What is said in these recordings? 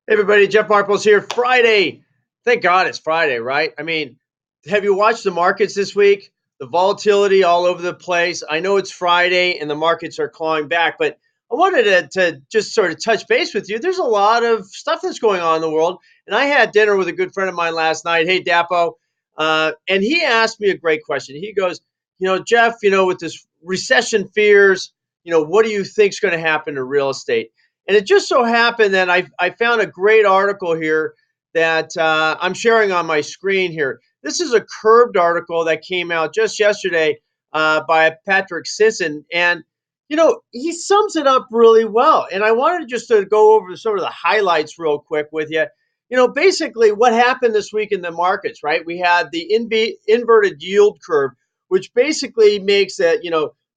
Hey everybody, Jeff Marples here. Friday. Thank God it's Friday, right? I mean, have you watched the markets this week? The volatility all over the place. I know it's Friday and the markets are clawing back, but I wanted to just sort of touch base with you. There's a lot of stuff that's going on in the world. And I had dinner with a good friend of mine last night. Hey, Dapo. And he asked me a great question. He goes, Jeff, with this recession fears, what do you think is going to happen to real estate? And it just so happened that I found a great article here that I'm sharing on my screen here. This is a Curbed article that came out just yesterday by Patrick Sisson. And, he sums it up really well. And I wanted just to go over some of the highlights real quick with you. Basically what happened this week in the markets, right? We had the inverted yield curve, which basically makes that,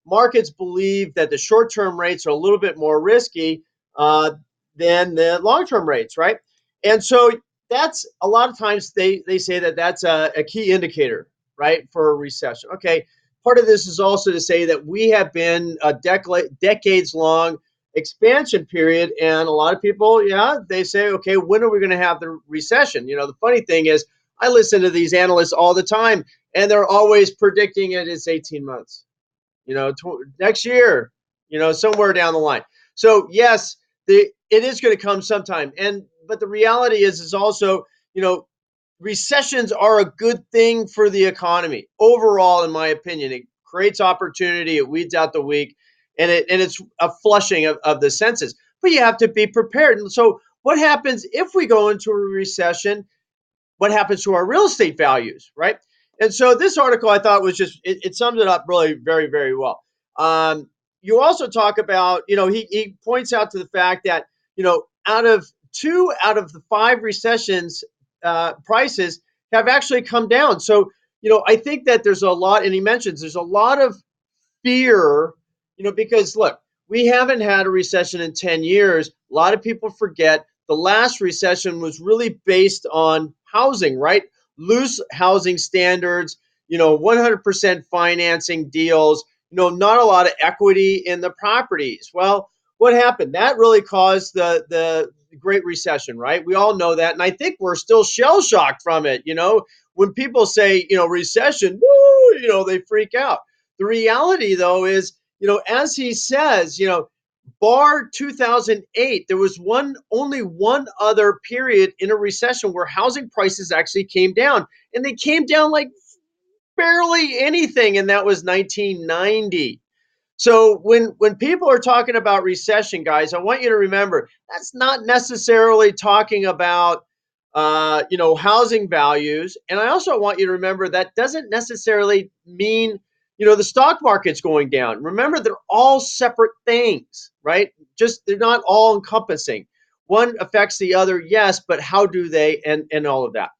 markets believe that the short-term rates are a little bit more risky uh, than the long-term rates, right? And so that's a lot of times they say that that's a key indicator, right, for a recession. Okay, part of this is also to say that we have been a decades long expansion period, and a lot of people, yeah, they say, okay, when are we going to have the recession? The funny thing is, I listen to these analysts all the time, and they're always predicting it is 18 months, next year, somewhere down the line. So yes, it is going to come sometime. But the reality is also, recessions are a good thing for the economy overall, in my opinion. It creates opportunity, it weeds out the weak, and it's a flushing of the senses. But you have to be prepared. And so what happens if we go into a recession? What happens to our real estate values, right? And so this article I thought was just it sums it up really very, very well. You also talk about, he points out to the fact that, out of the five recessions, prices have actually come down. So, I think that there's a lot, and he mentions there's a lot of fear, because look, we haven't had a recession in 10 years. A lot of people forget the last recession was really based on housing, right? Loose housing standards, 100% financing deals, not a lot of equity in the properties. Well, what happened? That really caused the Great Recession, right? We all know that. And I think we're still shell shocked from it. When people say, recession, woo, they freak out. The reality, though, is, as he says, bar 2008, there was only one other period in a recession where housing prices actually came down, and they came down like barely anything, and that was 1990. So when people are talking about recession, guys, I want you to remember that's not necessarily talking about housing values, and I also want you to remember that doesn't necessarily mean the stock market's going down. Remember, they're all separate things, right? Just they're not all encompassing. One affects the other, yes, but how do they, and all of that.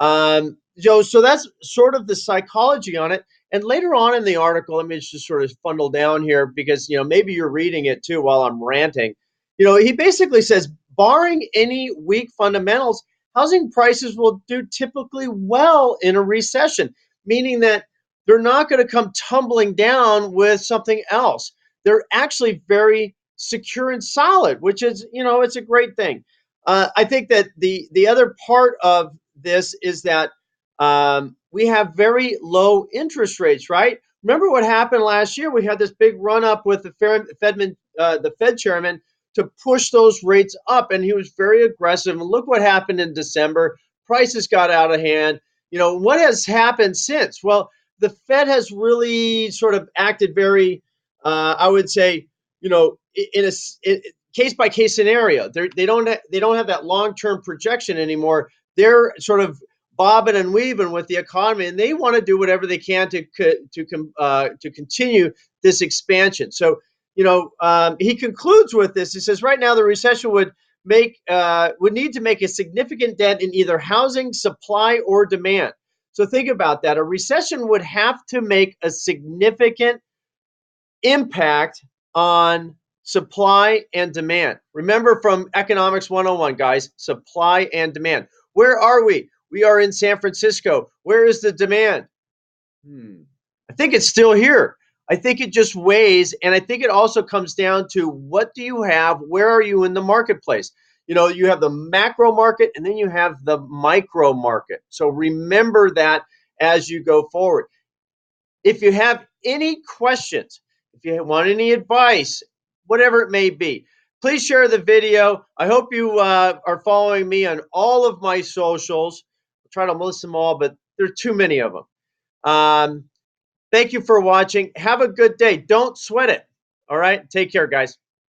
So that's sort of the psychology on it. And later on in the article, let me just sort of funnel down here because maybe you're reading it too while I'm ranting. He basically says, barring any weak fundamentals, housing prices will do typically well in a recession, meaning that they're not going to come tumbling down with something else. They're actually very secure and solid, which is, it's a great thing. I think that the other part of this is that we have very low interest rates, right? Remember what happened last year? We had this big run up with the Fed chairman to push those rates up, and he was very aggressive. And look what happened in December. Prices got out of hand. What has happened since? Well, the Fed has really sort of acted very, I would say, in a case by case scenario. They don't have that long term projection anymore. They're sort of bobbing and weaving with the economy, and they want to do whatever they can to continue this expansion. So, he concludes with this. He says, right now the recession would need to make a significant dent in either housing supply or demand. So think about that. A recession would have to make a significant impact on supply and demand. Remember from Economics 101, guys, supply and demand. Where are we? We are in San Francisco. Where is the demand? I think it's still here. I think it just weighs, and I think it also comes down to what do you have? Where are you in the marketplace? You have the macro market and then you have the micro market. So remember that as you go forward. If you have any questions, if you want any advice, whatever it may be, please share the video. I hope you are following me on all of my socials. I'll try to list them all, but there are too many of them. Thank you for watching. Have a good day. Don't sweat it. All right. Take care, guys.